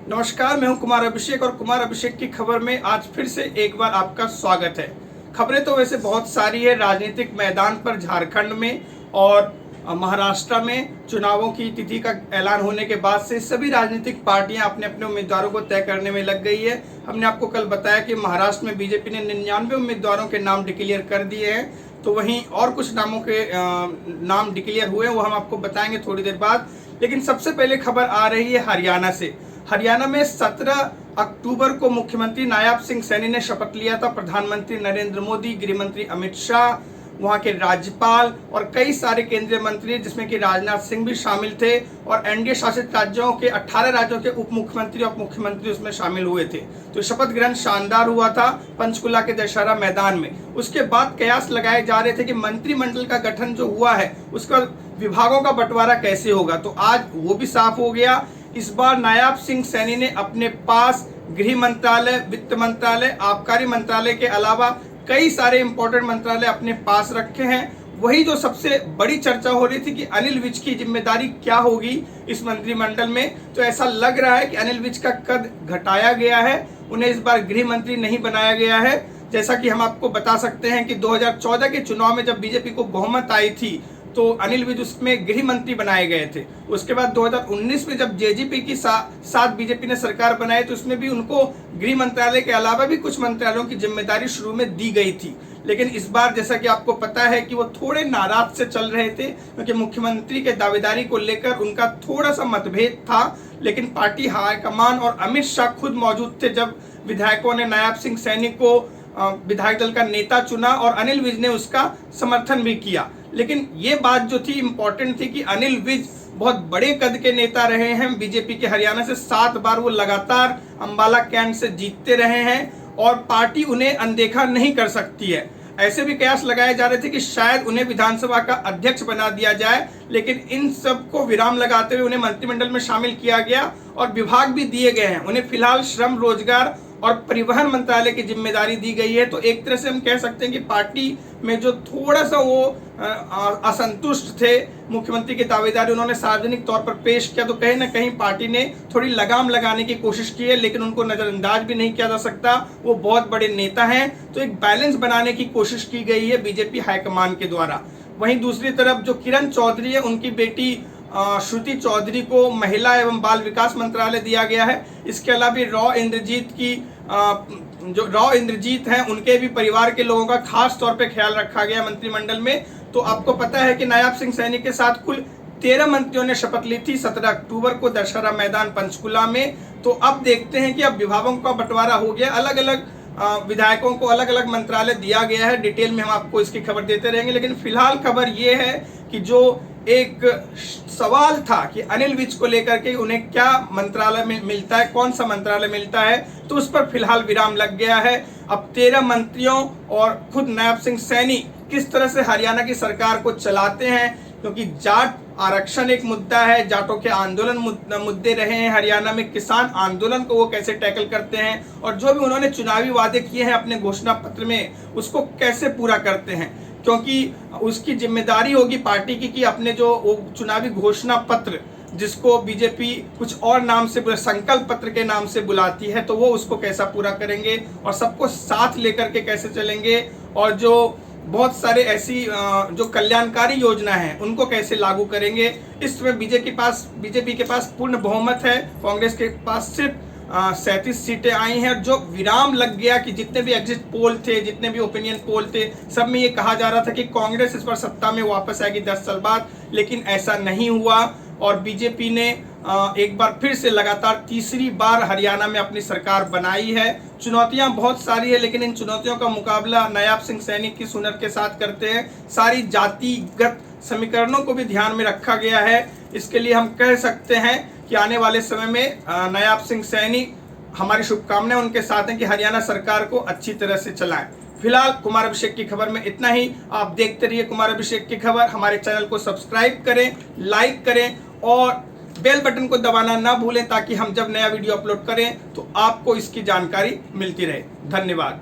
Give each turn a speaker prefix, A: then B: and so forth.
A: नमस्कार, मैं हूं कुमार अभिषेक और कुमार अभिषेक की खबर में आज फिर से एक बार आपका स्वागत है। खबरें तो वैसे बहुत सारी है राजनीतिक मैदान पर। झारखंड में और महाराष्ट्र में चुनावों की तिथि का ऐलान होने के बाद से सभी राजनीतिक पार्टियां अपने अपने उम्मीदवारों को तय करने में लग गई है। हमने आपको कल बताया कि महाराष्ट्र में बीजेपी ने 99 उम्मीदवारों के नाम डिक्लेयर कर दिए हैं, तो वहीं और कुछ नामों के नाम डिक्लेयर हुए हैं, वो हम आपको बताएंगे थोड़ी देर बाद। लेकिन सबसे पहले खबर आ रही है हरियाणा से। हरियाणा में 17 अक्टूबर को मुख्यमंत्री नायब सिंह सैनी ने शपथ लिया था। प्रधानमंत्री नरेंद्र मोदी, गृहमंत्री अमित शाह, वहां के राज्यपाल और कई सारे केंद्रीय मंत्री जिसमें कि राजनाथ सिंह भी शामिल थे और एनडीए शासित राज्यों के 18 राज्यों के उप मुख्यमंत्री और मुख्यमंत्री उसमें शामिल हुए थे। तो शपथ ग्रहण शानदार हुआ था पंचकुला के दशहरा मैदान में। उसके बाद कयास लगाए जा रहे थे कि मंत्रिमंडल का गठन जो हुआ है उसका विभागों का बंटवारा कैसे होगा, तो आज वो भी साफ हो गया। इस बार नायब सिंह सैनी ने अपने पास गृह मंत्रालय, वित्त मंत्रालय, आबकारी मंत्रालय के अलावा कई सारे इंपॉर्टेंट मंत्रालय अपने पास रखे हैं। वही जो सबसे बड़ी चर्चा हो रही थी कि अनिल विज की जिम्मेदारी क्या होगी इस मंत्रिमंडल में, तो ऐसा लग रहा है कि अनिल विज का कद घटाया गया है, उन्हें इस बार गृह मंत्री नहीं बनाया गया है। जैसा कि हम आपको बता सकते हैं कि 2014 के चुनाव में जब बीजेपी को बहुमत आई थी तो अनिल विज उसमें गृह मंत्री बनाए गए थे। उसके बाद 2019 में जब जेजेपी की साथ बीजेपी ने सरकार बनाई तो उसमें भी उनको गृह मंत्रालय के अलावा भी कुछ मंत्रालयों की जिम्मेदारी शुरू में दी गई थी। लेकिन इस बार जैसा कि आपको पता है कि वो थोड़े नाराज से चल रहे थे क्योंकि मुख्यमंत्री के दावेदारी को लेकर उनका थोड़ा सा मतभेद था। लेकिन पार्टी हाईकमान और अमित शाह खुद मौजूद थे जब विधायकों ने नायब सिंह सैनी को विधायक दल का नेता चुना और अनिल विज ने उसका समर्थन भी किया। लेकिन ये बात जो थी इम्पोर्टेंट थी कि अनिल विज बहुत बड़े कद के नेता रहे हैं। बीजेपी के हरियाणा से 7 बार वो लगातार अंबाला कैंट से जीतते रहे हैं और पार्टी उन्हें अनदेखा नहीं कर सकती है। ऐसे भी कयास लगाए जा रहे थे कि शायद उन्हें विधानसभा का अध्यक्ष बना दिया जाए, लेकिन इन सब को विराम लगाते हुए उन्हें मंत्रिमंडल में शामिल किया गया और विभाग भी दिए गए हैं। उन्हें फिलहाल श्रम, रोजगार और परिवहन मंत्रालय की जिम्मेदारी दी गई है। तो एक तरह से हम कह सकते हैं कि पार्टी में जो थोड़ा सा वो असंतुष्ट थे मुख्यमंत्री की दावेदारी उन्होंने सार्वजनिक तौर पर पेश किया, तो कहीं ना कहीं पार्टी ने थोड़ी लगाम लगाने की कोशिश की है, लेकिन उनको नजरअंदाज भी नहीं किया जा सकता। वो बहुत बड़े नेता हैं, तो एक बैलेंस बनाने की कोशिश की गई है बीजेपी हाईकमान के द्वारा। वहीं दूसरी तरफ जो किरण चौधरी है, उनकी बेटी श्रुति चौधरी को महिला एवं बाल विकास मंत्रालय दिया गया है। इसके अलावा रॉ इंद्रजीत हैं, उनके भी परिवार के लोगों का खास तौर पे ख्याल रखा गया मंत्रिमंडल में। तो आपको पता है कि नायब सिंह सैनी के साथ कुल 13 मंत्रियों ने शपथ ली थी 17 अक्टूबर को दशहरा मैदान पंचकुला में। तो अब देखते हैं कि अब विभागों का बंटवारा हो गया, अलग अलग विधायकों को अलग अलग मंत्रालय दिया गया है। डिटेल में हम आपको इसकी खबर देते रहेंगे, लेकिन फिलहाल खबर ये है कि जो एक सवाल था कि अनिल विज को लेकर के उन्हें क्या मंत्रालय में मिलता है, कौन सा मंत्रालय मिलता है, तो उस पर फिलहाल विराम लग गया है। अब 13 मंत्रियों और खुद नायब सिंह सैनी किस तरह से हरियाणा की सरकार को चलाते हैं, क्योंकि जाट आरक्षण एक मुद्दा है, जाटों के आंदोलन मुद्दे रहे हैं हरियाणा में, किसान आंदोलन को वो कैसे टैकल करते हैं और जो भी उन्होंने चुनावी वादे किए हैं अपने घोषणा पत्र में उसको कैसे पूरा करते हैं, क्योंकि उसकी जिम्मेदारी होगी पार्टी की कि अपने जो चुनावी घोषणा पत्र जिसको बीजेपी कुछ और नाम से संकल्प पत्र के नाम से बुलाती है, तो वो उसको कैसा पूरा करेंगे और सबको साथ लेकर के कैसे चलेंगे और जो बहुत सारे ऐसी जो कल्याणकारी योजना है उनको कैसे लागू करेंगे। इस समय बीजेपी के पास पूर्ण बहुमत है, कांग्रेस के पास सिर्फ 37 सीटें आई हैं। जो विराम लग गया कि जितने भी एग्जिट पोल थे, जितने भी ओपिनियन पोल थे, सब में ये कहा जा रहा था कि कांग्रेस इस पर सत्ता में वापस आएगी 10 साल बाद, लेकिन ऐसा नहीं हुआ और बीजेपी ने एक बार फिर से लगातार तीसरी बार हरियाणा में अपनी सरकार बनाई है। चुनौतियां बहुत सारी है, लेकिन इन चुनौतियों का मुकाबला नायब सिंह सैनी की हुनर के साथ करते हैं। सारी जातिगत समीकरणों को भी ध्यान में रखा गया है। इसके लिए हम कह सकते हैं कि आने वाले समय में नायब सिंह सैनी, हमारी शुभकामनाएं उनके साथ हैं कि हरियाणा सरकार को अच्छी तरह से चलाएं। फिलहाल कुमार अभिषेक की खबर में इतना ही। आप देखते रहिए कुमार अभिषेक की खबर। हमारे चैनल को सब्सक्राइब करें, लाइक करें और बेल बटन को दबाना ना भूलें ताकि हम जब नया वीडियो अपलोड करें तो आपको इसकी जानकारी मिलती रहे। धन्यवाद।